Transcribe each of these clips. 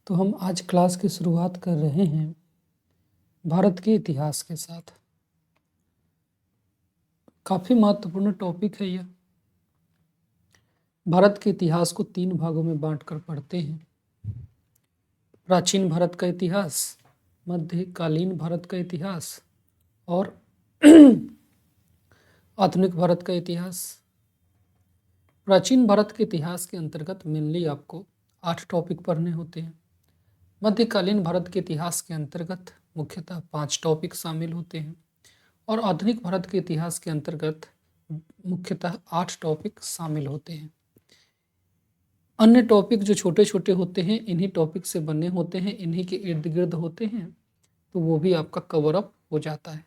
तो हम आज क्लास की शुरुआत कर रहे हैं भारत के इतिहास के साथ। काफ़ी महत्वपूर्ण टॉपिक है यह। भारत के इतिहास को 3 भागों में बांटकर पढ़ते हैं। प्राचीन भारत का इतिहास, मध्यकालीन भारत का इतिहास और आधुनिक भारत का इतिहास। प्राचीन भारत के इतिहास के अंतर्गत मेनली आपको 8 टॉपिक पढ़ने होते हैं। मध्यकालीन भारत के इतिहास के अंतर्गत मुख्यतः 5 टॉपिक शामिल होते हैं और आधुनिक भारत के इतिहास के अंतर्गत मुख्यतः 8 टॉपिक शामिल होते हैं। अन्य टॉपिक जो छोटे छोटे होते हैं इन्हीं टॉपिक से बने होते हैं, इन्हीं के इर्द गिर्द होते हैं, तो वो भी आपका कवर अप हो जाता है।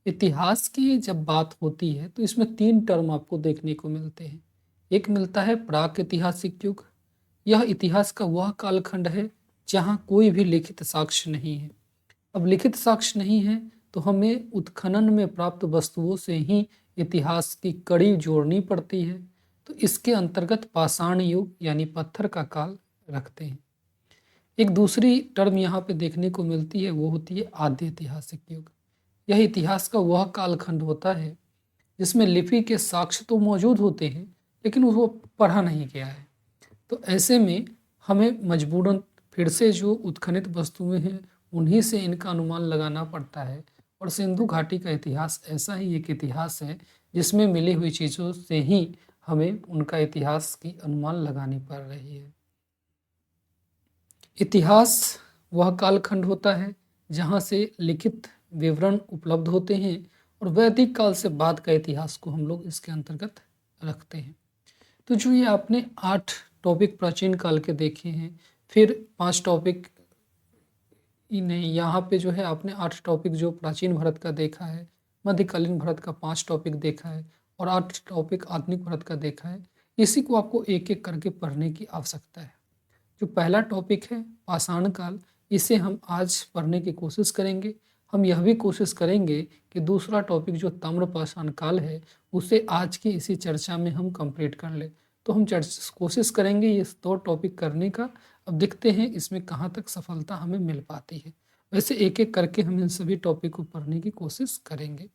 इतिहास की जब बात होती है तो इसमें 3 टर्म आपको देखने को मिलते हैं। एक मिलता है प्राक ऐतिहासिक युग। यह इतिहास का वह कालखंड है जहाँ कोई भी लिखित साक्ष्य नहीं है। अब लिखित साक्ष्य नहीं है तो हमें उत्खनन में प्राप्त वस्तुओं से ही इतिहास की कड़ी जोड़नी पड़ती है। तो इसके अंतर्गत पाषाण युग यानी पत्थर का काल रखते हैं। एक दूसरी टर्म यहाँ पे देखने को मिलती है, वो होती है आद्य ऐतिहासिक युग। यह इतिहास का वह कालखंड होता है जिसमें लिपि के साक्ष्य तो मौजूद होते हैं लेकिन वो पढ़ा नहीं गया है। तो ऐसे में हमें मजबूरन फिर से जो उत्खनित वस्तुएं हैं उन्हीं से इनका अनुमान लगाना पड़ता है। और सिंधु घाटी का इतिहास ऐसा ही एक इतिहास है जिसमें मिली हुई चीज़ों से ही हमें उनका इतिहास की अनुमान लगानी पड़ रही है। इतिहास वह कालखंड होता है जहाँ से लिखित विवरण उपलब्ध होते हैं और वैदिक काल से बाद का इतिहास को हम लोग इसके अंतर्गत रखते हैं। तो जो ये आपने 8 टॉपिक प्राचीन काल के देखे हैं, फिर 5 टॉपिक ही नहीं, यहाँ पे जो है आपने 8 टॉपिक जो प्राचीन भारत का देखा है, मध्यकालीन भारत का 5 टॉपिक देखा है और 8 टॉपिक आधुनिक भारत का देखा है। इसी को आपको एक एक करके पढ़ने की आवश्यकता है। जो पहला टॉपिक है पाषाण काल, इसे हम आज पढ़ने की कोशिश करेंगे। हम यह भी कोशिश करेंगे कि दूसरा टॉपिक जो ताम्रपाषाण काल है उसे आज की इसी चर्चा में हम कंप्लीट कर लें। तो हम कोशिश करेंगे ये 2 टॉपिक करने का। अब देखते हैं इसमें कहाँ तक सफलता हमें मिल पाती है। वैसे एक एक करके हम इन सभी टॉपिक को पढ़ने की कोशिश करेंगे।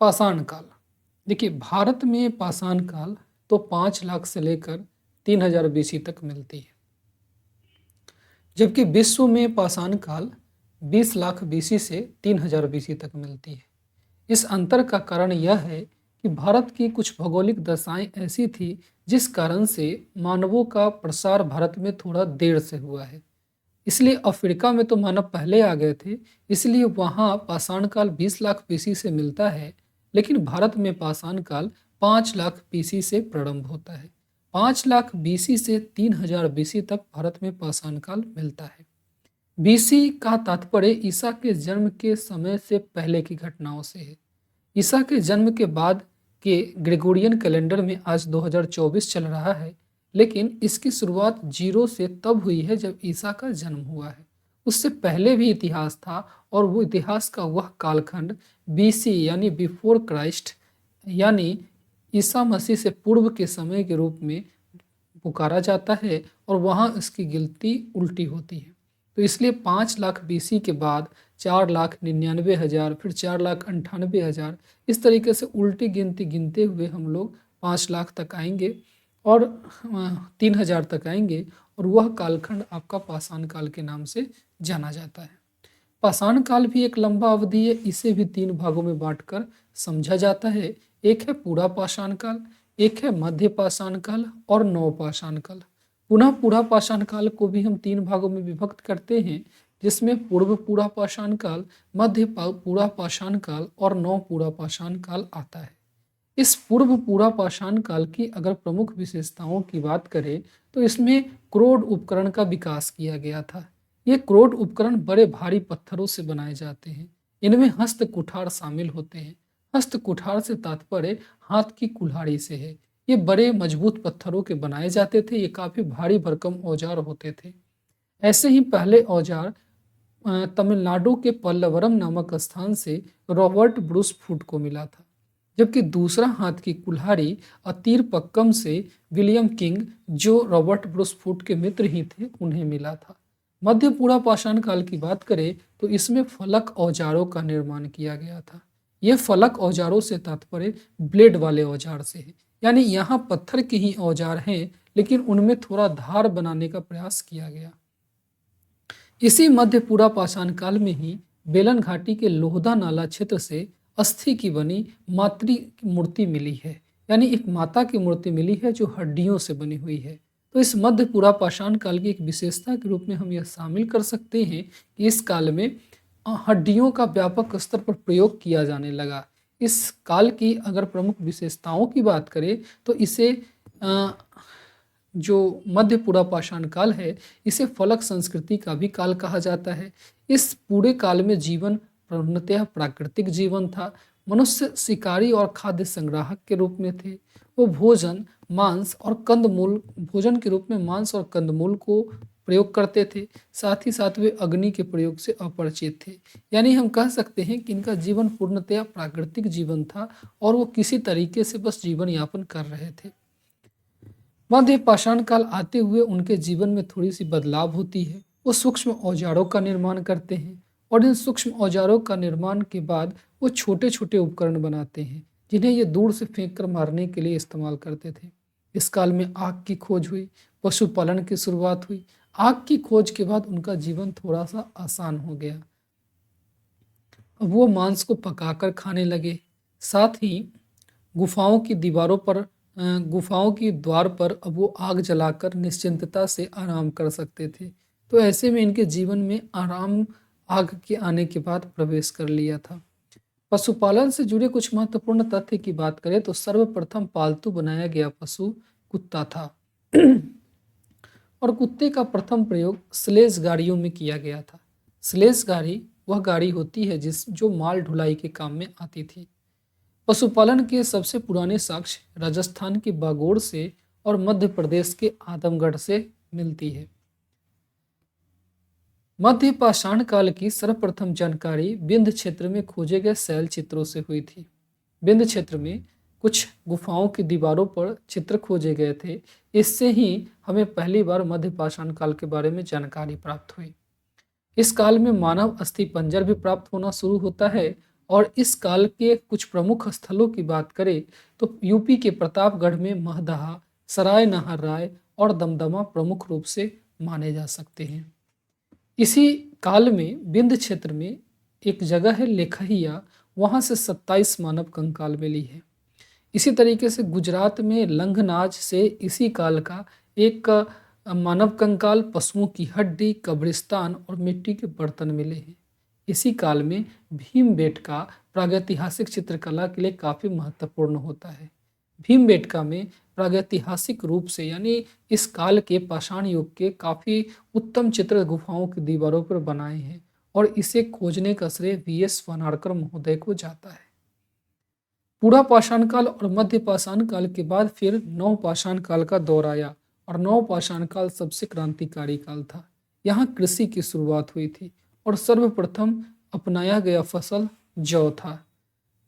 पाषाण काल, देखिए भारत में पाषाण काल तो 5 लाख से लेकर 3000 BC तक मिलती है, जबकि विश्व में पाषाण काल 20 लाख BC से 3000 BC तक मिलती है। इस अंतर का कारण यह है कि भारत की कुछ भौगोलिक दशाएं ऐसी थी जिस कारण से मानवों का प्रसार भारत में थोड़ा देर से हुआ है। इसलिए अफ्रीका में तो मानव पहले आ गए थे, इसलिए वहाँ पाषाण काल 20 लाख BC से मिलता है, लेकिन भारत में पाषाण काल 5 लाख BC से प्रारंभ होता है। 5 लाख BC से 3000 BC तक भारत में पाषाण काल मिलता है। BC का तात्पर्य ईसा के जन्म के समय से पहले की घटनाओं से है। ईसा के जन्म के बाद के ग्रेगोरियन कैलेंडर में आज 2024 चल रहा है, लेकिन इसकी शुरुआत 0 से तब हुई है जब ईसा का जन्म हुआ है। उससे पहले भी इतिहास था और वो इतिहास का वह कालखंड BC यानी बिफोर क्राइस्ट यानी ईसा मसीह से पूर्व के समय के रूप में पुकारा जाता है और वहाँ इसकी गिनती उल्टी होती है। तो इसलिए 5 लाख BC के बाद 4,99,000, फिर 4,98,000, इस तरीके से उल्टी गिनती गिनते हुए हम लोग 5 लाख तक आएंगे और 3000 तक आएंगे और वह कालखंड आपका पाषाण काल के नाम से जाना जाता है। पाषाण काल भी एक लंबा अवधि है, इसे भी 3 भागों में बांटकर समझा जाता है। एक है पूरा पाषाण काल, एक है मध्य पाषाण काल और नवपाषाण काल। पुनः पूरा पाषाण काल को भी हम 3 भागों में विभक्त करते हैं, जिसमें पूर्व पूरा पाषाण काल, मध्य पूरा पाषाण काल और नव पूरा पाषाण काल आता है। इस पूर्व पूरा पाषाण काल की अगर प्रमुख विशेषताओं की बात करें तो इसमें क्रोड उपकरण का विकास किया गया था। ये क्रोड उपकरण बड़े भारी पत्थरों से बनाए जाते हैं। इनमें हस्त कुठार शामिल होते हैं। हस्त कुठार से तात्पर्य हाथ की कुल्हाड़ी से है। ये बड़े मजबूत पत्थरों के बनाए जाते थे। ये काफी भारी भरकम औजार होते थे। ऐसे ही पहले औजार तमिलनाडु के पल्लवरम नामक स्थान से रॉबर्ट ब्रूस फूट को मिला था, जबकि दूसरा हाथ की कुल्हाड़ी और तीर पक्कम से विलियम किंग, जो रॉबर्ट ब्रूस फुट के मित्र ही थे, उन्हें मिला था। मध्य पूरा पाषाण काल की बात करें तो इसमें फलक औजारों का निर्माण किया गया था। यह फलक औजारों से तात्पर्य ब्लेड वाले औजार से है, यानी यहाँ पत्थर के ही औजार हैं, लेकिन उनमें थोड़ा धार बनाने का प्रयास किया गया। इसी मध्य पूरा पाषाण काल में ही बेलन घाटी के लोहदा नाला क्षेत्र से अस्थि की बनी मातृ मूर्ति मिली है, यानी एक माता की मूर्ति मिली है जो हड्डियों से बनी हुई है। तो इस मध्य पूरा पाषाण काल की एक विशेषता के रूप में हम यह शामिल कर सकते हैं कि इस काल में हड्डियों का व्यापक स्तर पर प्रयोग किया जाने लगा। इस काल की अगर प्रमुख विशेषताओं की बात करें तो इसे अ, जो मध्य पूरा पाषाण काल है, इसे फलक संस्कृति का भी काल कहा जाता है। इस पूरे काल में जीवन पूर्णतः प्राकृतिक जीवन था। मनुष्य शिकारी और खाद्य संग्राहक के रूप में थे। वो भोजन के रूप में मांस और कंदमूल को प्रयोग करते थे। साथ ही साथ वे अग्नि के प्रयोग से अपरिचित थे। यानी हम कह सकते हैं कि इनका जीवन पूर्णतः प्राकृतिक जीवन था और वो किसी तरीके से बस जीवन यापन कर रहे थे। मध्य पाषाण काल आते हुए उनके जीवन में थोड़ी सी बदलाव होती है। वो सूक्ष्म औजारों का निर्माण करते हैं और इन सूक्ष्म औजारों का निर्माण के बाद वो छोटे छोटे उपकरण बनाते हैं, जिन्हें ये दूर से फेंक कर मारने के लिए इस्तेमाल करते थे। इस काल में आग की खोज हुई, पशुपालन की शुरुआत हुई। आग की खोज के बाद उनका जीवन थोड़ा सा आसान हो गया। अब वो मांस को पकाकर खाने लगे। साथ ही गुफाओं की दीवारों पर गुफाओं की द्वार पर अब वो आग जलाकर निश्चिंतता से आराम कर सकते थे। तो ऐसे में इनके जीवन में आराम आग के आने के बाद प्रवेश कर लिया था। पशुपालन से जुड़े कुछ महत्वपूर्ण तथ्य की बात करें तो सर्वप्रथम पालतू बनाया गया पशु कुत्ता था और कुत्ते का प्रथम प्रयोग स्लेज गाड़ियों में किया गया था। स्लेज गाड़ी वह गाड़ी होती है जो माल ढुलाई के काम में आती थी। पशुपालन के सबसे पुराने साक्ष्य राजस्थान के बागोड़ से और मध्य प्रदेश के आदमगढ़ से मिलती है। मध्य पाषाण काल की सर्वप्रथम जानकारी विंध्य क्षेत्र में खोजे गए शैल चित्रों से हुई थी। विंध्य क्षेत्र में कुछ गुफाओं की दीवारों पर चित्र खोजे गए थे। इससे ही हमें पहली बार मध्य पाषाण काल के बारे में जानकारी प्राप्त हुई। इस काल में मानव अस्थि पंजर भी प्राप्त होना शुरू होता है और इस काल के कुछ प्रमुख स्थलों की बात करें तो यूपी के प्रतापगढ़ में महदहा, सराय नहर राय और दमदमा प्रमुख रूप से माने जा सकते हैं। इसी काल में विंध्य क्षेत्र में एक जगह है लेखहिया, वहां से 27 मानव कंकाल मिली है। इसी तरीके से गुजरात में लंघनाज से इसी काल का एक मानव कंकाल, पशुओं की हड्डी, कब्रिस्तान और मिट्टी के बर्तन मिले हैं। इसी काल में भीमबेटका प्रागैतिहासिक चित्रकला के लिए काफी महत्वपूर्ण होता है। भीमबेटका में प्रागैतिहासिक रूप से यानी इस काल के पाषाण युग के काफी उत्तम चित्र गुफाओं की दीवारों पर बनाए हैं और इसे खोजने का श्रेय वी.एस. वानाडकर महोदय को जाता है। पूरा पाषाण काल और मध्य पाषाण काल के बाद फिर नव पाषाण काल का दौर आया और नव पाषाण काल सबसे क्रांतिकारी काल था। यहाँ कृषि की शुरुआत हुई थी और सर्वप्रथम अपनाया गया फसल जौ था।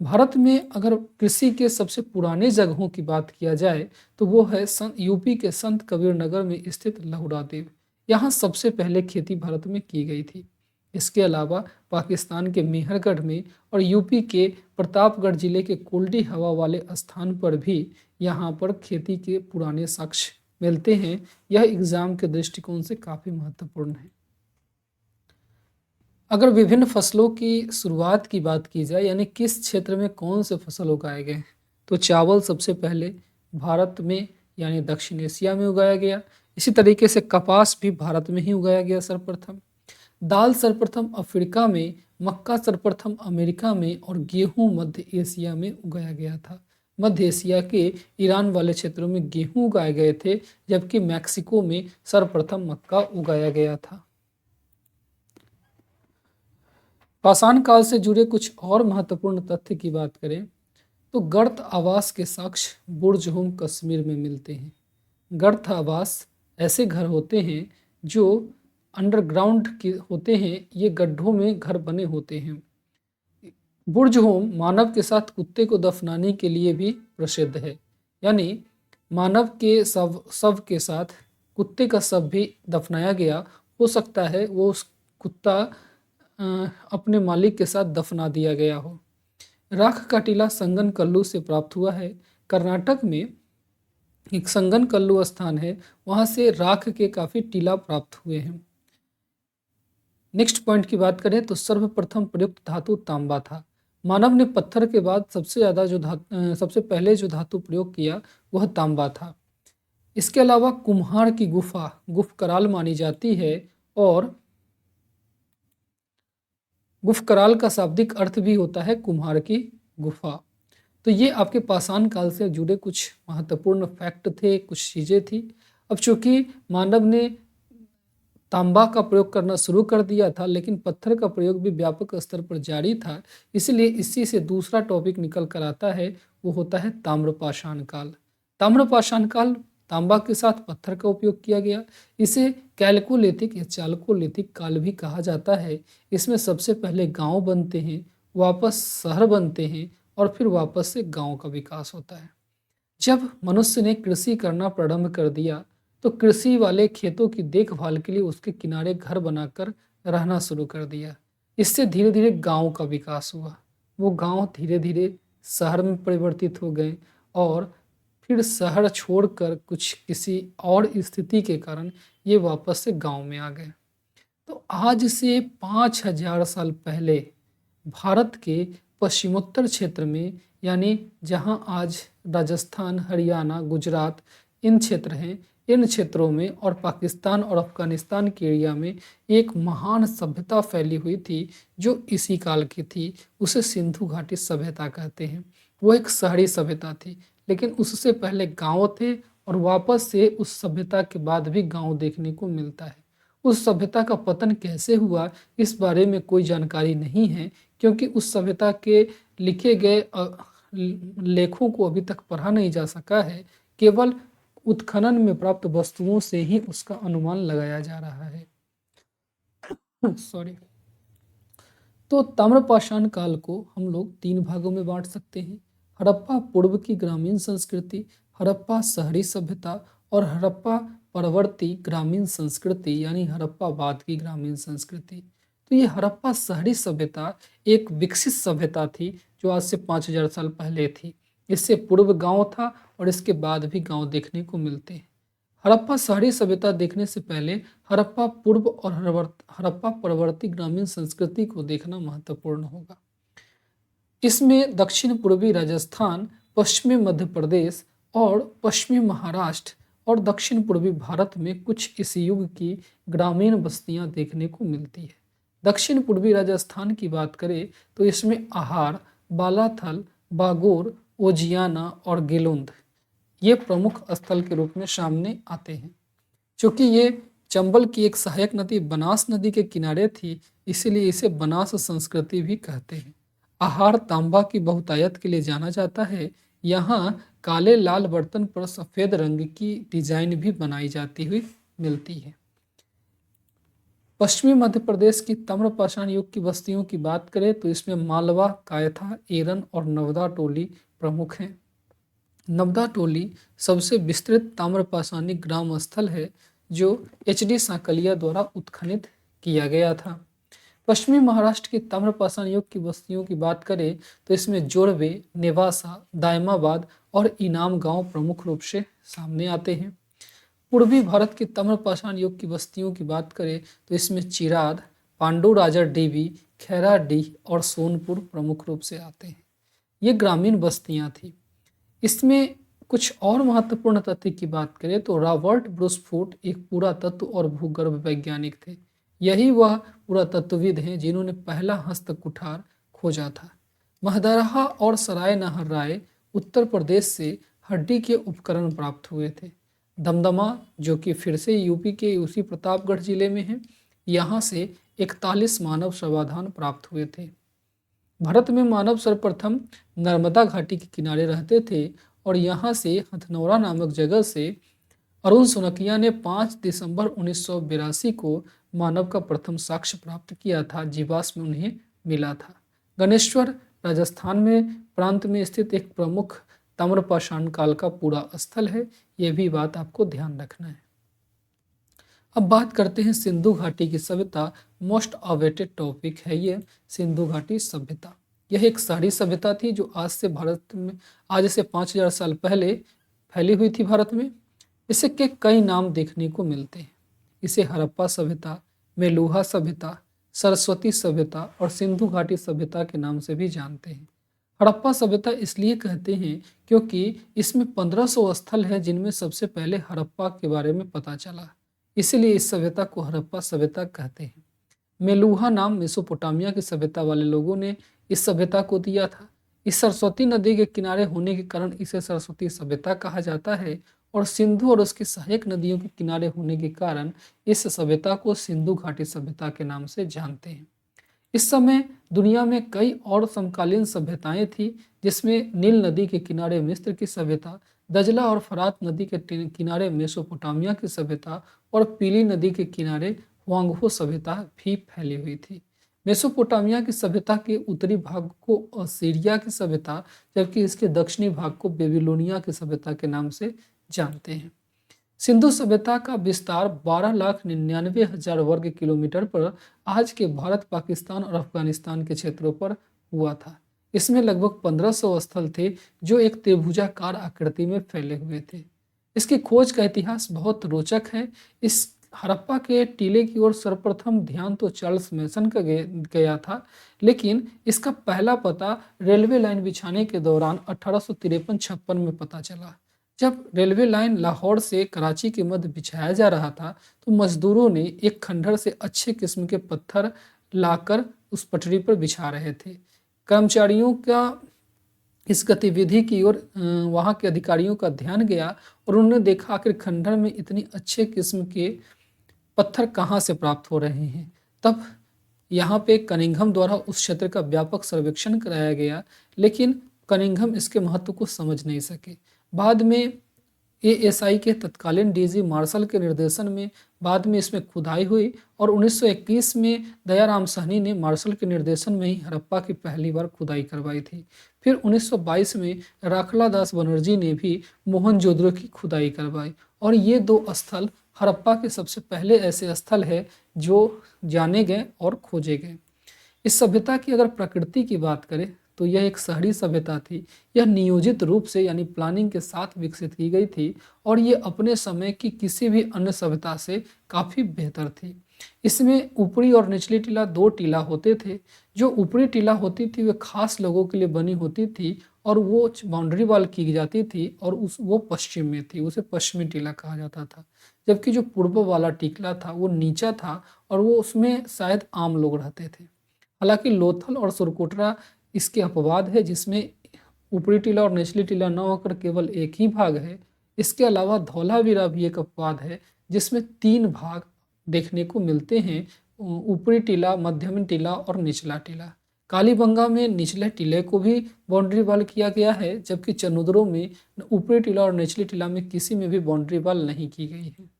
भारत में अगर कृषि के सबसे पुराने जगहों की बात किया जाए तो वो है यूपी के संत कबीर नगर में स्थित लहुरा देव। यहाँ सबसे पहले खेती भारत में की गई थी। इसके अलावा पाकिस्तान के मेहरगढ़ में और यूपी के प्रतापगढ़ जिले के कुल्डी हवा वाले स्थान पर भी यहाँ पर खेती के पुराने साक्ष्य मिलते हैं। यह एग्जाम के दृष्टिकोण से काफ़ी महत्वपूर्ण है। अगर विभिन्न फसलों की शुरुआत की बात की जाए यानी किस क्षेत्र में कौन से फसल उगाए गए, तो चावल सबसे पहले भारत में यानी दक्षिण एशिया में उगाया गया। इसी तरीके से कपास भी भारत में ही उगाया गया सर्वप्रथम। दाल सर्वप्रथम अफ्रीका में, मक्का सर्वप्रथम अमेरिका में और गेहूं मध्य एशिया में उगाया गया था। मध्य एशिया के ईरान वाले क्षेत्रों में गेहूं उगाए गए थे, जबकि मैक्सिको में सर्वप्रथम मक्का उगाया गया था। पाषाण काल से जुड़े कुछ और महत्वपूर्ण तथ्य की बात करें तो गर्त आवास के साक्ष्य बुर्ज-हुम कश्मीर में मिलते हैं। गर्त आवास ऐसे घर होते हैं जो अंडरग्राउंड के होते हैं, ये गड्ढों में घर बने होते हैं। बुर्जहोम मानव के साथ कुत्ते को दफनाने के लिए भी प्रसिद्ध है। यानी मानव के शव के साथ कुत्ते का शव भी दफनाया गया। हो सकता है वो उस कुत्ता अपने मालिक के साथ दफना दिया गया हो। राख का टीला संगन कल्लू से प्राप्त हुआ है। कर्नाटक में एक संगन कल्लू स्थान है, वहाँ से राख के काफ़ी टीला प्राप्त हुए हैं। नेक्स्ट पॉइंट की बात करें तो सर्वप्रथम प्रयुक्त धातु तांबा था। मानव ने पत्थर के बाद सबसे पहले जो धातु प्रयोग किया वह तांबा था। इसके अलावा कुम्हार की गुफा गुफकराल मानी जाती है और गुफकराल का शाब्दिक अर्थ भी होता है कुम्हार की गुफा। तो ये आपके पाषाण काल से जुड़े कुछ महत्वपूर्ण फैक्ट थे, कुछ चीज़ें थी। अब चूंकि मानव ने तांबा का प्रयोग करना शुरू कर दिया था, लेकिन पत्थर का प्रयोग भी व्यापक स्तर पर जारी था, इसलिए इसी से दूसरा टॉपिक निकल कर आता है, वो होता है ताम्रपाषाण काल। ताम्रपाषाण काल, तांबा के साथ पत्थर का उपयोग किया गया। इसे कैलकोलिथिक या चालकोलिथिक काल भी कहा जाता है। इसमें सबसे पहले गांव बनते हैं, वापस शहर बनते हैं और फिर वापस से गांव का विकास होता है। जब मनुष्य ने कृषि करना प्रारंभ कर दिया तो कृषि वाले खेतों की देखभाल के लिए उसके किनारे घर बनाकर रहना शुरू कर दिया। इससे धीरे धीरे गांव का विकास हुआ। वो गांव धीरे धीरे शहर में परिवर्तित हो गए और फिर शहर छोड़कर कुछ किसी और स्थिति के कारण ये वापस से गांव में आ गए। तो आज से 5000 साल पहले भारत के पश्चिमोत्तर क्षेत्र में, यानी जहां आज राजस्थान, हरियाणा, गुजरात इन क्षेत्र हैं, इन क्षेत्रों में और पाकिस्तान और अफगानिस्तान के एरिया में एक महान सभ्यता फैली हुई थी जो इसी काल की थी। उसे सिंधु घाटी सभ्यता कहते हैं। वो एक शहरी सभ्यता थी, लेकिन उससे पहले गांव थे और वापस से उस सभ्यता के बाद भी गांव देखने को मिलता है। उस सभ्यता का पतन कैसे हुआ इस बारे में कोई जानकारी नहीं है, क्योंकि उस सभ्यता के लिखे गए लेखों को अभी तक पढ़ा नहीं जा सका है। केवल उत्खनन में प्राप्त वस्तुओं से ही उसका अनुमान लगाया जा रहा है। सॉरी। तो ताम्रपाषाण काल को हम लोग 3 भागों में बांट सकते हैं। हड़प्पा पूर्व की ग्रामीण संस्कृति, हड़प्पा शहरी सभ्यता और हड़प्पा परवर्ती ग्रामीण संस्कृति यानी हड़प्पा बाद की ग्रामीण संस्कृति। तो ये हड़प्पा शहरी सभ्यता एक विकसित सभ्यता थी जो आज से 5000 साल पहले थी। इससे पूर्व गांव था और इसके बाद भी गांव देखने को मिलते हैं। हड़प्पा शहरी सभ्यता देखने से पहले हड़प्पा पूर्व और हड़प्पा परवर्ती ग्रामीण संस्कृति को देखना महत्वपूर्ण होगा। इसमें दक्षिण पूर्वी राजस्थान, पश्चिमी मध्य प्रदेश और पश्चिमी महाराष्ट्र और दक्षिण पूर्वी भारत में कुछ इस युग की ग्रामीण बस्तियां देखने को मिलती है। दक्षिण पूर्वी राजस्थान की बात करें तो इसमें आहार, बालाथल, बागोर, ओजियाना और गेलुंद ये प्रमुख स्थल के रूप में सामने आते हैं। क्योंकि ये चंबल की एक सहायक नदी बनास नदी के किनारे थी, इसीलिए इसे बनास संस्कृति भी कहते हैं। आहार तांबा की बहुतायत के लिए जाना जाता है। यहाँ काले लाल बर्तन पर सफ़ेद रंग की डिजाइन भी बनाई जाती हुई मिलती है। पश्चिमी मध्य प्रदेश की ताम्रपाषाण युग की बस्तियों की बात करें तो इसमें मालवा, कायथा, एरन और नवदा टोली प्रमुख हैं। नवदा टोली सबसे विस्तृत ताम्रपाषाणी ग्राम स्थल है जो HD सांकलिया द्वारा उत्खनित किया गया था। पश्चिमी महाराष्ट्र के ताम्रपाषाण युग की बस्तियों की बात करें तो इसमें जोड़वे, नेवासा, दायमाबाद और इनाम गांव प्रमुख रूप से सामने आते हैं। पूर्वी भारत के ताम्रपाषाण युग की बस्तियों की बात करें तो इसमें चिराद, पांडु राजा डीवी, खैराडीह और सोनपुर प्रमुख रूप से आते हैं। ये ग्रामीण बस्तियां थी। इसमें कुछ और महत्वपूर्ण तथ्य की बात करें तो रॉबर्ट ब्रूसफूट एक पुरातत्व और भूगर्भ वैज्ञानिक थे। यही वह पुरातत्वविद हैं जिन्होंने पहला हस्तकुठार खोजा था। महदरहा और सराय नहर राय उत्तर प्रदेश से हड्डी के उपकरण प्राप्त हुए थे। दमदमा, जो कि फिर से यूपी के उसी प्रतापगढ़ जिले में है, यहाँ से 41 मानव शवाधान प्राप्त हुए थे। भारत में मानव सर्वप्रथम नर्मदा घाटी के किनारे रहते थे और यहाँ से हथनौरा नामक जगह से अरुण सोनकिया ने 5 दिसंबर 1982 को मानव का प्रथम साक्ष्य प्राप्त किया था। जीवाश्म उन्हें मिला था। गणेश्वर राजस्थान में प्रांत में स्थित एक प्रमुख ताम्रपाषाण काल का पूरा स्थल है। यह भी बात आपको ध्यान रखना है। अब बात करते हैं सिंधु घाटी की सभ्यता। मोस्ट अवेटेड टॉपिक है ये सिंधु घाटी सभ्यता। यह एक शहरी सभ्यता थी जो आज से 5000 साल पहले फैली हुई थी भारत में। इसे के कई नाम देखने को मिलते हैं। इसे हड़प्पा सभ्यता, मेलुहा सभ्यता, सरस्वती सभ्यता और सिंधु घाटी सभ्यता के नाम से भी जानते हैं। हड़प्पा सभ्यता इसलिए कहते हैं क्योंकि इसमें 1500 स्थल है जिनमें सबसे पहले हड़प्पा के बारे में पता चला, इसलिए इस सभ्यता को हड़प्पा सभ्यता कहते हैं। मेलुहा नाम मेसोपोटामिया की सभ्यता वाले लोगों ने इस सभ्यता को दिया था। इस सरस्वती नदी के किनारे होने के कारण इसे सरस्वती सभ्यता कहा जाता है और सिंधु और उसकी सहायक नदियों के किनारे होने के कारण इस सभ्यता को सिंधु घाटी सभ्यता के नाम से जानते हैं। इस समय दुनिया में कई और समकालीन सभ्यताएं थी, जिसमें नील नदी के किनारे मिस्र की सभ्यता, दजला और फरात नदी के किनारे मेसोपोटामिया की सभ्यता और पीली नदी के किनारे हुआंगहो सभ्यता भी फैली हुई थी। मेसोपोटामिया की सभ्यता के उत्तरी भाग को असीरिया की सभ्यता, जबकि इसके दक्षिणी भाग को बेबीलोनिया की सभ्यता के नाम से जानते हैं। सिंधु सभ्यता का विस्तार 12,99,000 वर्ग किलोमीटर पर आज के भारत, पाकिस्तान और अफगानिस्तान के क्षेत्रों पर हुआ था। इसमें लगभग 1500 स्थल थे जो एक त्रिभुजाकार आकृति में फैले हुए थे। इसकी खोज का इतिहास बहुत रोचक है। इस हड़प्पा के टीले की ओर सर्वप्रथम ध्यान तो चार्ल्स मेसन का गया था, लेकिन इसका पहला पता रेलवे लाइन बिछाने के दौरान 1853-56 में पता चला। जब रेलवे लाइन लाहौर से कराची के मध्य बिछाया जा रहा था तो मजदूरों ने एक खंडहर से अच्छे किस्म के पत्थर लाकर उस पटरी पर बिछा रहे थे। कर्मचारियों का इस गतिविधि की ओर वहाँ के अधिकारियों का ध्यान गया और उन्होंने देखा आखिर खंडहर में इतनी अच्छे किस्म के पत्थर कहाँ से प्राप्त हो रहे हैं। तब यहाँ पे कनिंघम द्वारा उस क्षेत्र का व्यापक सर्वेक्षण कराया गया, लेकिन कनिंघम इसके महत्व को समझ नहीं सके। बाद में एएसआई के तत्कालीन डीजी मार्शल के निर्देशन में बाद में इसमें खुदाई हुई और 1921 में दयाराम सहनी ने मार्शल के निर्देशन में ही हड़प्पा की पहली बार खुदाई करवाई थी। फिर 1922 में राखला दास बनर्जी ने भी मोहनजोदड़ो की खुदाई करवाई और ये दो स्थल हड़प्पा के सबसे पहले ऐसे स्थल है जो जाने गए और खोजे गए। इस सभ्यता की अगर प्रकृति की बात करें तो यह एक शहरी सभ्यता थी। यह नियोजित रूप से यानी प्लानिंग के साथ विकसित की गई थी और ये अपने समय की किसी भी अन्य सभ्यता से काफ़ी बेहतर थी। इसमें ऊपरी और निचली टीला, दो टीला होते थे। जो ऊपरी टीला होती थी वे खास लोगों के लिए बनी होती थी और वो बाउंड्री वॉल की जाती थी और वो पश्चिम में थी, उसे पश्चिमी टीला कहा जाता था। जबकि जो पूर्व वाला टीला था वो नीचा था और वो उसमें शायद आम लोग रहते थे। हालांकि लोथल और सुरकोटरा इसके अपवाद है, जिसमें ऊपरी टीला और निचली टीला न होकर केवल एक ही भाग है। इसके अलावा धौलावीरा भी एक अपवाद है जिसमें 3 भाग देखने को मिलते हैं, ऊपरी टीला, मध्यम टीला और निचला टीला। कालीबंगा में निचले टीले को भी बाउंड्री वॉल किया गया है, जबकि चनुद्रो में ऊपरी टीला और निचली टीला में किसी में भी बाउंड्री वॉल नहीं की गई है।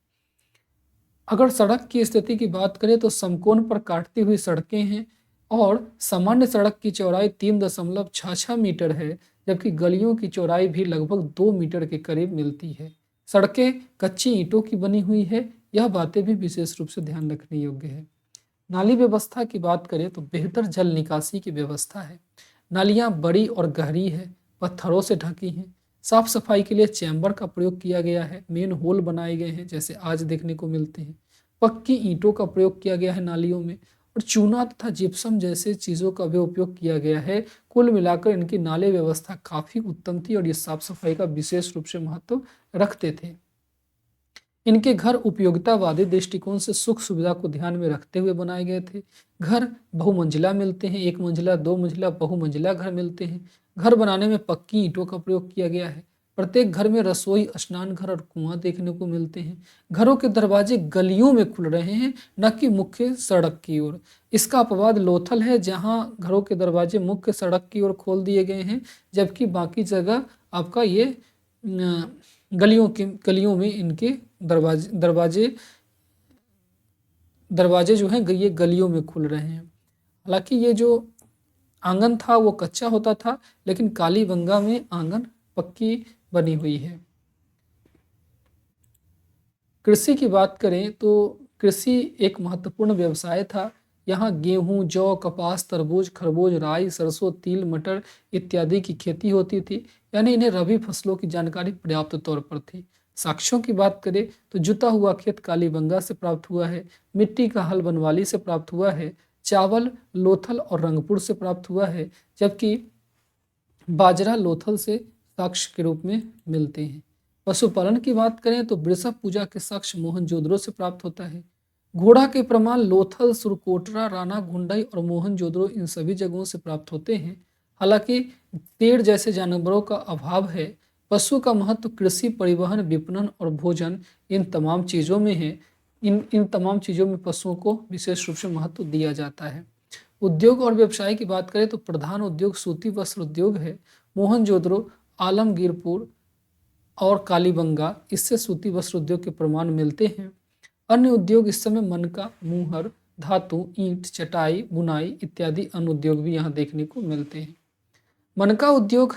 अगर सड़क की स्थिति की बात करें तो समकोण पर काटती हुई सड़कें हैं और सामान्य सड़क की चौड़ाई 3.66 मीटर है, जबकि गलियों की चौड़ाई भी लगभग 2 मीटर के करीब मिलती है। सड़कें कच्ची ईंटों की बनी हुई है। यह बातें भी विशेष रूप से ध्यान रखने योग्य है। नाली व्यवस्था की बात करें तो बेहतर जल निकासी की व्यवस्था है। नालियाँ बड़ी और गहरी है, पत्थरों से ढकी हैं। साफ सफाई के लिए चैम्बर का प्रयोग किया गया है। मेन होल बनाए गए हैं जैसे आज देखने को मिलते हैं। पक्की ईंटों का प्रयोग किया गया है नालियों में और चूना तथा जिप्सम जैसे चीज़ों का भी उपयोग किया गया है। कुल मिलाकर इनकी नाली व्यवस्था काफ़ी उत्तम थी और ये साफ सफाई का विशेष रूप से महत्व रखते थे। इनके घर उपयोगितावादी दृष्टिकोण से सुख सुविधा को ध्यान में रखते हुए बनाए गए थे। घर बहुमंजिला मिलते हैं, 1 मंजिला, 2 मंजिला, बहुमंजिला घर मिलते हैं। घर बनाने में पक्की ईंटों का प्रयोग किया गया है। प्रत्येक घर में रसोई, स्नान घर और कुआं देखने को मिलते हैं। घरों के दरवाजे गलियों में खुल रहे हैं, न कि मुख्य सड़क की ओर। इसका अपवाद लोथल है, जहां घरों के दरवाजे मुख्य सड़क की ओर खोल दिए गए हैं, जबकि बाकी जगह आपका ये गलियों में इनके दरवाजे जो हैं ये गलियों में खुल रहे हैं। हालांकि ये जो आंगन था वो कच्चा होता था, लेकिन कालीबंगा में आंगन पक्की बनी हुई है। कृषि की बात करें तो कृषि एक महत्वपूर्ण व्यवसाय था। यहाँ गेहूं, जौ, कपास, तरबूज, खरबूज, राई, सरसों, तिल, मटर इत्यादि की खेती होती थी। यानी इन्हें रबी फसलों की जानकारी पर्याप्त तौर पर थी। साक्ष्यों की बात करें तो जुता हुआ खेत कालीबंगा से प्राप्त हुआ है। मिट्टी का हल बनवाली से प्राप्त हुआ है। चावल लोथल और रंगपुर से प्राप्त हुआ है, जबकि बाजरा लोथल से साक्ष्य के रूप में मिलते हैं। पशुपालन की बात करें तो वृषभ पूजा के साक्ष्य मोहनजोदड़ो से प्राप्त होता है। घोड़ा के प्रमाण लोथल, सुरकोटरा, राणा गुंडई और मोहनजोदड़ो इन सभी जगहों से प्राप्त होते हैं। हालांकि पेड़ जैसे जानवरों का अभाव है। पशु का महत्व कृषि, परिवहन, विपणन और भोजन इन तमाम चीज़ों में है। इन तमाम चीज़ों में पशुओं को विशेष रूप से महत्व दिया जाता है। उद्योग और व्यवसाय की बात करें तो प्रधान उद्योग सूती वस्त्र उद्योग है। मोहनजोदड़ो, आलमगीरपुर और कालीबंगा इससे सूती वस्त्र उद्योग के प्रमाण मिलते हैं। अन्य उद्योग इस समय मनका, मुहर, धातु, ईंट, चटाई, बुनाई इत्यादि अन्य उद्योग भी यहाँ देखने को मिलते हैं। मनका उद्योग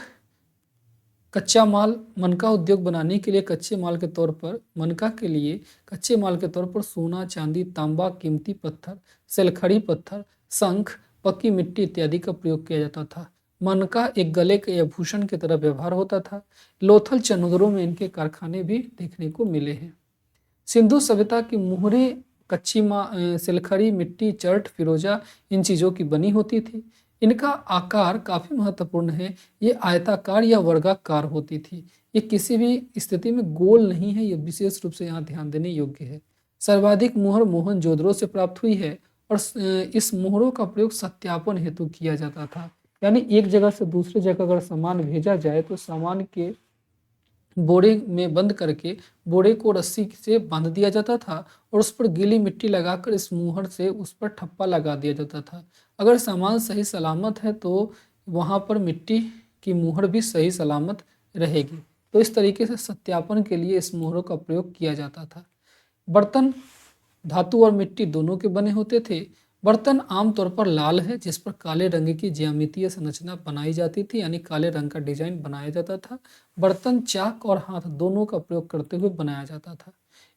कच्चा माल मनका उद्योग बनाने के लिए कच्चे माल के तौर पर मनका के लिए कच्चे माल के तौर पर सोना, चांदी, तांबा, कीमती पत्थर, सेलखड़ी पत्थर, शंख, पक्की मिट्टी इत्यादि का प्रयोग किया जाता था। मनका एक गले के आभूषण की तरह व्यवहार होता था। लोथल, चंदुरों में इनके कारखाने भी देखने को मिले हैं। सिंधु सभ्यता की मुहरें सिलखड़ी, मिट्टी, चर्ट, फिरोजा इन चीज़ों की बनी होती थी। इनका आकार काफ़ी महत्वपूर्ण है। ये आयताकार या वर्गाकार होती थी। ये किसी भी स्थिति में गोल नहीं है। ये विशेष रूप से यहाँ ध्यान देने योग्य है। सर्वाधिक मुहर मोहनजोदड़ो से प्राप्त हुई है और इस मुहरों का प्रयोग सत्यापन हेतु किया जाता था। यानी एक जगह से दूसरी जगह अगर सामान भेजा जाए तो सामान के बोरे में बंद करके बोरे को रस्सी से बांध दिया जाता था और उस पर गीली मिट्टी लगाकर इस मुहर से उस पर ठप्पा लगा दिया जाता था। अगर सामान सही सलामत है तो वहाँ पर मिट्टी की मुहर भी सही सलामत रहेगी। तो इस तरीके से सत्यापन के लिए इस मुहरों का प्रयोग किया जाता था। बर्तन धातु और मिट्टी दोनों के बने होते थे। बर्तन आमतौर पर लाल है, जिस पर काले रंग की ज्यामितीय संरचना बनाई जाती थी, यानी काले रंग का डिजाइन बनाया जाता था। बर्तन चाक और हाथ दोनों का प्रयोग करते हुए बनाया जाता था।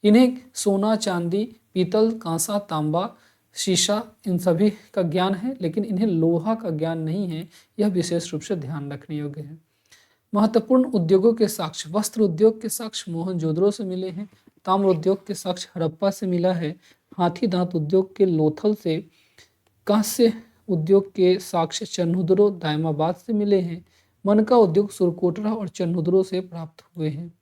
इन्हें सोना, चांदी, पीतल, कांसा, तांबा, शीशा इन सभी का ज्ञान है, लेकिन इन्हें लोहा का ज्ञान नहीं है। यह विशेष रूप से ध्यान रखने योग्य है। महत्वपूर्ण उद्योगों के साक्ष्य वस्त्र उद्योग के साक्ष्य मोहनजोदड़ो से मिले हैं। ताम्र उद्योग के साक्ष्य हड़प्पा से मिला है। हाथी दांत उद्योग के लोथल से, कांस्य उद्योग के साक्ष्य चन्हुदरो, दायमाबाद से मिले हैं। मनका उद्योग सुरकोटरा और चन्हुदरो से प्राप्त हुए हैं।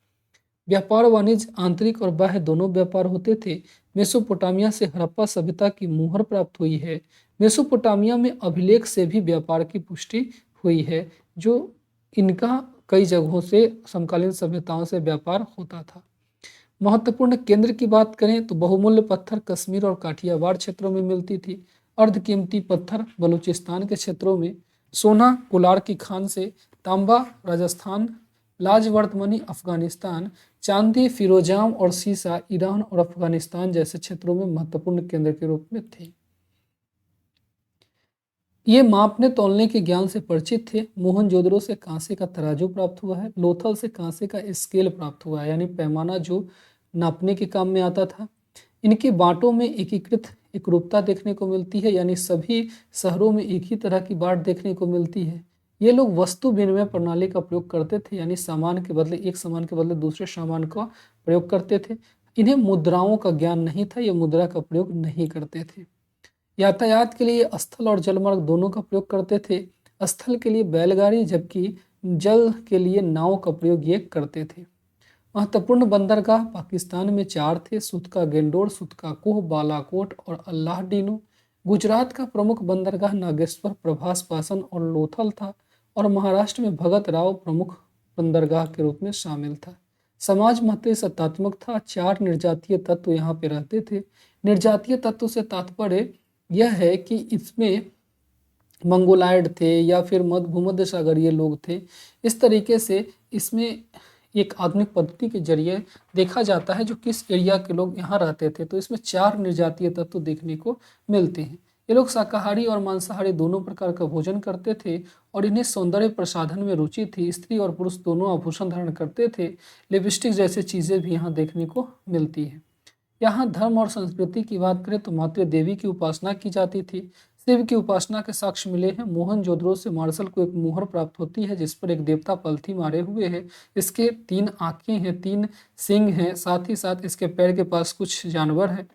व्यापार वाणिज्य आंतरिक और बाह्य दोनों व्यापार होते थे। मेसोपोटामिया से हड़प्पा सभ्यता की मुहर प्राप्त हुई है। मेसोपोटामिया में अभिलेख से भी व्यापार की पुष्टि हुई है, जो इनका कई जगहों से समकालीन सभ्यताओं से व्यापार होता था। महत्वपूर्ण केंद्र की बात करें तो बहुमूल्य पत्थर कश्मीर और काठियावाड़ क्षेत्रों में मिलती थी। अर्धकीमती पत्थर बलूचिस्तान के क्षेत्रों में, सोना कोलार की खान से, तांबा राजस्थान, लाजवर्तमनी अफगानिस्तान, चांदी फिरोजाम और सीसा ईरान और अफगानिस्तान जैसे क्षेत्रों में महत्वपूर्ण केंद्र के रूप में थे। ये मापने तौलने के ज्ञान से परिचित थे। मोहनजोदड़ो से कांसे का तराजू प्राप्त हुआ है। लोथल से कांसे का स्केल प्राप्त हुआ है, यानी पैमाना जो नापने के काम में आता था। इनके बांटों में एकीकृत एकरूपता देखने को मिलती है, यानी सभी शहरों में एक ही तरह की बाट देखने को मिलती है। ये लोग वस्तु विनिमय प्रणाली का प्रयोग करते थे, यानी सामान के बदले एक सामान के बदले दूसरे सामान का प्रयोग करते थे। इन्हें मुद्राओं का ज्ञान नहीं था, ये मुद्रा का प्रयोग नहीं करते थे। यातायात के लिए स्थल और जलमार्ग दोनों का प्रयोग करते थे। स्थल के लिए बैलगाड़ी, जबकि जल के लिए नाव का प्रयोग ये करते थे। महत्वपूर्ण बंदरगाह पाकिस्तान में 4 थे: सुतका गेंडोर, सुतका कोह, बालाकोट और अल्लाह डीनो। गुजरात का प्रमुख बंदरगाह नागेश्वर, प्रभास पासन और लोथल था और महाराष्ट्र में भगत राव प्रमुख बंदरगाह के रूप में शामिल था। समाज महत्व सत्तात्मक था। 4 निर्जातीय तत्व यहाँ पे रहते थे। निर्जातीय तत्व से तात्पर्य यह है कि इसमें मंगोलायड थे या फिर भूमध्य सागरीय लोग थे। इस तरीके से इसमें एक आधुनिक पद्धति के जरिए देखा जाता है जो किस एरिया के लोग यहाँ रहते थे। तो इसमें 4 निर्जातीय तत्व देखने को मिलते हैं। ये लोग शाकाहारी और मांसाहारी दोनों प्रकार का भोजन करते थे और इन्हें सौंदर्य प्रसाधन में रुचि थी। स्त्री और पुरुष दोनों आभूषण धारण करते थे। लिपस्टिक जैसी चीज़ें भी यहाँ देखने को मिलती है। यहाँ धर्म और संस्कृति की बात करें तो मातृ देवी की उपासना की जाती थी। शिव की उपासना के साक्ष्य मिले हैं। मोहनजोदड़ो से मार्शल को एक मुहर प्राप्त होती है जिस पर एक देवता पलथी मारे हुए है। इसके 3 आंखें हैं, 3 सिंग हैं, साथ ही साथ इसके पैर के पास कुछ जानवर है।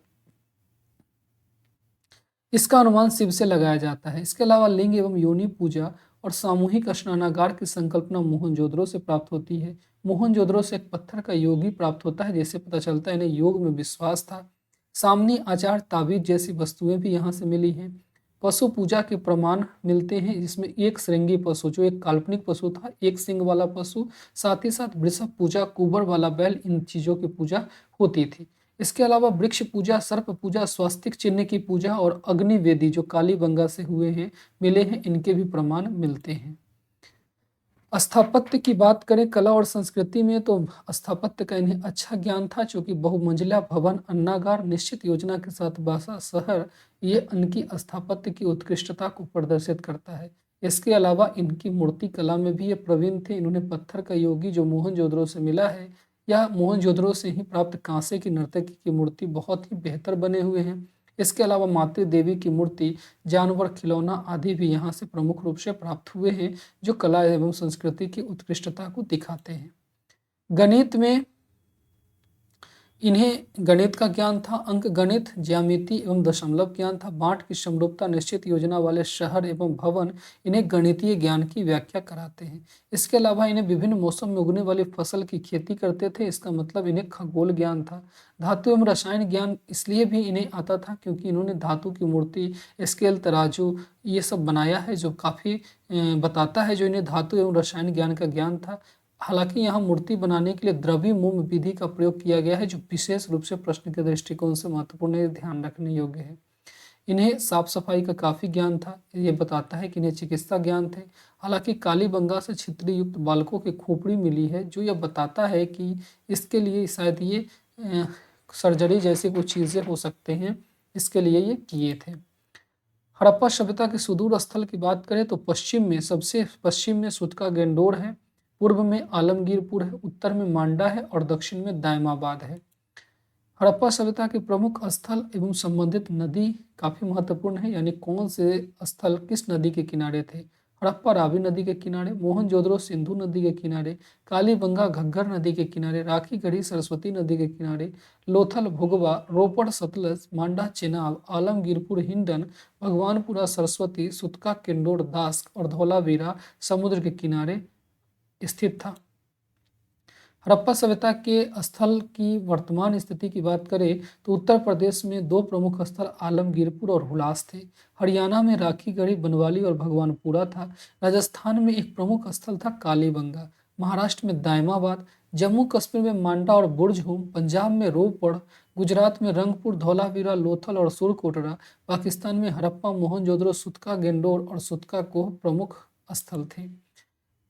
इसका अनुमान शिव से लगाया जाता है। इसके अलावा लिंग एवं योनि पूजा और सामूहिक स्नानागार की संकल्पना मोहनजोदड़ो से प्राप्त होती है। मोहनजोदड़ो से एक पत्थर का योग भी प्राप्त होता है जिससे पता चलता है इन्हें योग में विश्वास था। सामनी आचार ताबीज जैसी वस्तुएं भी यहाँ से मिली हैं। पशु पूजा के प्रमाण मिलते हैं जिसमें एक श्रृंगी पशु जो एक काल्पनिक पशु था, एक सिंग वाला पशु, साथ ही साथ वृषभ पूजा, कुबर वाला बैल, इन चीजों की पूजा होती थी। इसके अलावा वृक्ष पूजा, सर्प पूजा, स्वास्तिक चिन्ह की पूजा और अग्नि वेदी जो कालीबंगा से हुए हैं मिले हैं, इनके भी प्रमाण मिलते हैं। स्थापत्य की बात करें कला और संस्कृति में तो स्थापत्य का इन्हें अच्छा ज्ञान था चूंकि बहुमंजिला भवन, अन्नागार, निश्चित योजना के साथ बासा शहर, ये इनकी स्थापत्य की उत्कृष्टता को प्रदर्शित करता है। इसके अलावा इनकी मूर्ति कला में भी ये प्रवीण थे। इन्होंने पत्थर का योगी जो मोहनजोदड़ो से मिला है या मोहनजोदड़ो से ही प्राप्त कांसे की नर्तकी की मूर्ति बहुत ही बेहतर बने हुए हैं। इसके अलावा मातृ देवी की मूर्ति, जानवर, खिलौना आदि भी यहाँ से प्रमुख रूप से प्राप्त हुए हैं जो कला एवं संस्कृति की उत्कृष्टता को दिखाते हैं। गणित में इन्हें गणित का ज्ञान था। अंक गणित, ज्यामिति एवं दशमलव ज्ञान था। बांट की समरूपता, निश्चित योजना वाले शहर एवं भवन इन्हें गणितीय ज्ञान की व्याख्या कराते हैं। इसके अलावा इन्हें विभिन्न मौसम में उगने वाली फसल की खेती करते थे, इसका मतलब इन्हें खगोल ज्ञान था। धातु एवं रसायन ज्ञान इसलिए भी इन्हें आता था क्योंकि इन्होंने धातु की मूर्ति, स्केल, तराजू ये सब बनाया है जो काफ़ी बताता है जो इन्हें धातु एवं रसायन ज्ञान का ज्ञान था। हालांकि यहाँ मूर्ति बनाने के लिए द्रव्य मोम विधि का प्रयोग किया गया है जो विशेष रूप से प्रश्न के दृष्टिकोण से महत्वपूर्ण है, ध्यान रखने योग्य है। इन्हें साफ सफाई का काफ़ी ज्ञान था। ये बताता है कि इन्हें चिकित्सा ज्ञान थे। हालांकि कालीबंगा से छितरी युक्त बालकों की खोपड़ी मिली है जो यह बताता है कि इसके लिए शायद ये सर्जरी जैसी कुछ चीज़ें हो सकते हैं, इसके लिए ये किए थे। हड़प्पा सभ्यता के सुदूर स्थल की बात करें तो पश्चिम में सबसे पश्चिम में सुतका गेंडोर है, पूर्व में आलमगीरपुर है, उत्तर में मांडा है और दक्षिण में दायमाबाद है। हड़प्पा सभ्यता के प्रमुख स्थल एवं संबंधित नदी काफी महत्वपूर्ण है, यानी कौन से स्थल किस नदी के किनारे थे। हड़प्पा रावी नदी के किनारे, मोहनजोदड़ो सिंधु नदी के किनारे, कालीबंगा घग्गर नदी के किनारे, राखी गढ़ी सरस्वती नदी के किनारे, लोथल भुगवा, रोपड़ सतलज, मांडा चेनाब, आलमगीरपुर हिंडन, भगवानपुरा सरस्वती, सुतका किंडोर दास्क और धौलावीरा समुद्र के किनारे स्थित था। हड़प्पा सभ्यता के स्थल की वर्तमान स्थिति की बात करें तो उत्तर प्रदेश में 2 प्रमुख स्थल आलमगीरपुर और हुलास थे। हरियाणा में राखीगढ़ी, बनवाली और भगवानपुरा था। राजस्थान में एक प्रमुख स्थल था कालीबंगा। महाराष्ट्र में दायमाबाद, जम्मू कश्मीर में मांडा और बुर्जहुम, पंजाब में रोपड़, गुजरात में रंगपुर, धौलावीरा, लोथल और सुरकोटरा, पाकिस्तान में हड़प्पा, मोहनजोदड़ो, सुतका गेंडोर और सुतका कोह प्रमुख स्थल थे।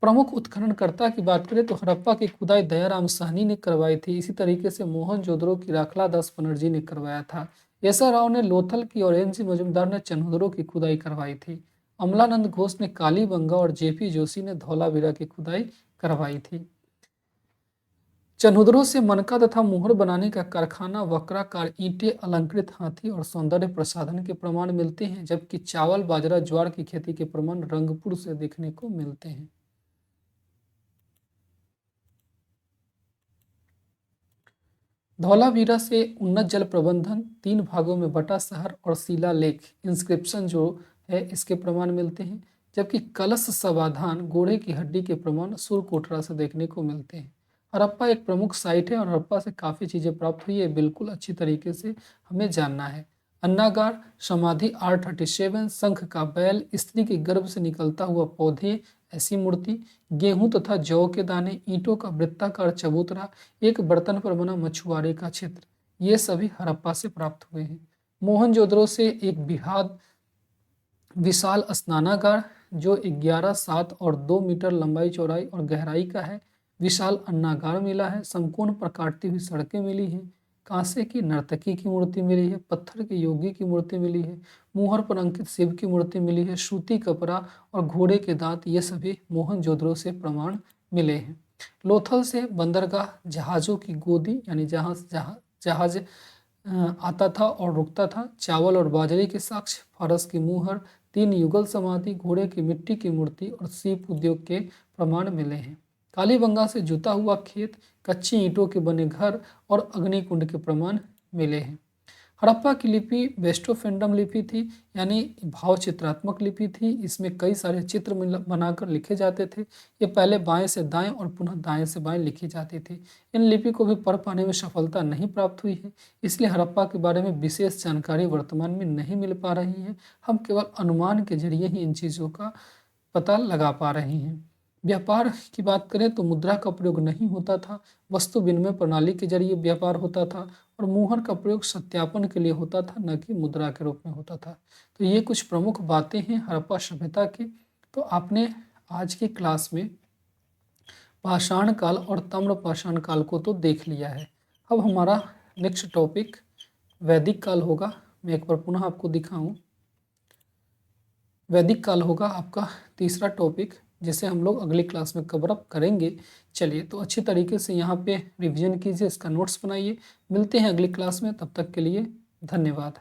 प्रमुख उत्खननकर्ता की बात करें तो हड़प्पा की खुदाई दयाराम साहनी ने करवाई थी। इसी तरीके से मोहनजोदड़ो की राखला दास बनर्जी ने करवाया था। एसा राव ने लोथल की और एन सी मजुमदार ने चन्होदरो की खुदाई करवाई थी। अमलानंद घोष ने कालीबंगा और जेपी जोशी ने धौलावीरा की खुदाई करवाई थी। चन्होदरो से मनका तथा मुहर बनाने का कारखाना, वक्राकार ईंटें, अलंकृत हाथी और सौंदर्य प्रसाधन के प्रमाण मिलते हैं, जबकि चावल, बाजरा, ज्वार की खेती के प्रमाण रंगपुर से देखने को मिलते हैं। धौलावीरा से उन्नत जल प्रबंधन, 3 भागों में बटा शहर और शिलालेख इंस्क्रिप्शन जो है इसके प्रमाण मिलते हैं, जबकि कलश समाधान, घोड़े की हड्डी के प्रमाण सुरकोटरा से देखने को मिलते हैं। हड़प्पा एक प्रमुख साइट है और हड़प्पा से काफ़ी चीज़ें प्राप्त हुई है, बिल्कुल अच्छी तरीके से हमें जानना है। अन्नागार, समाधि R37, शंख का बैल, स्त्री के गर्भ से निकलता हुआ पौधे ऐसी मूर्ति, गेहूं तथा जौ के दाने, ईंटों का वृत्ताकार चबूतरा, एक बर्तन पर बना मछुआरे का चित्र, ये सभी हड़प्पा से प्राप्त हुए हैं। मोहनजोदड़ो से एक विशाल स्नानागार जो 11, 7 और 2 मीटर लंबाई, चौड़ाई और गहराई का है, विशाल अन्नागार मिला है। संपूर्ण पर काटती हुई सड़कें मिली हैं। कांसे की नर्तकी की मूर्ति मिली है, पत्थर के योगी की मूर्ति मिली है, मुहर पर अंकित शिव की मूर्ति मिली है, सूती कपड़ा और घोड़े के दांत, ये सभी मोहनजोदड़ो से प्रमाण मिले हैं। लोथल से बंदरगाह, जहाज़ों की गोदी यानी जहाज आता था और रुकता था, चावल और बाजरे के साक्ष्य, फारस की मुहर, 3 युगल समाधि, घोड़े की मिट्टी की मूर्ति और सीप उद्योग के प्रमाण मिले हैं। कालीबंगा से जुता हुआ खेत, कच्ची ईंटों के बने घर और अग्निकुंड के प्रमाण मिले हैं। हड़प्पा की लिपि वेस्टोफेंडम लिपि थी, यानी भाव चित्रात्मक लिपि थी। इसमें कई सारे चित्र बनाकर लिखे जाते थे। ये पहले बाएं से दाएं और पुनः दाएं से बाएं लिखी जाती थी। इन लिपि को भी पढ़ पाने में सफलता नहीं प्राप्त हुई है, इसलिए हड़प्पा के बारे में विशेष जानकारी वर्तमान में नहीं मिल पा रही है। हम केवल अनुमान के जरिए ही इन चीज़ों का पता लगा पा रहे हैं। व्यापार की बात करें तो मुद्रा का प्रयोग नहीं होता था, वस्तु विनिमय प्रणाली के जरिए व्यापार होता था और मुहर का प्रयोग सत्यापन के लिए होता था, न कि मुद्रा के रूप में होता था। तो ये कुछ प्रमुख बातें हैं हड़प्पा सभ्यता की। तो आपने आज की क्लास में पाषाण काल और ताम्र पाषाण काल को तो देख लिया है। अब हमारा नेक्स्ट टॉपिक वैदिक काल होगा। मैं एक बार पुनः आपको दिखाऊं। वैदिक काल होगा आपका तीसरा टॉपिक, जिसे हम लोग अगली क्लास में कवर अप करेंगे। चलिए, तो अच्छी तरीके से यहाँ पे रिवीजन कीजिए, इसका नोट्स बनाइए। मिलते हैं अगली क्लास में, तब तक के लिए धन्यवाद।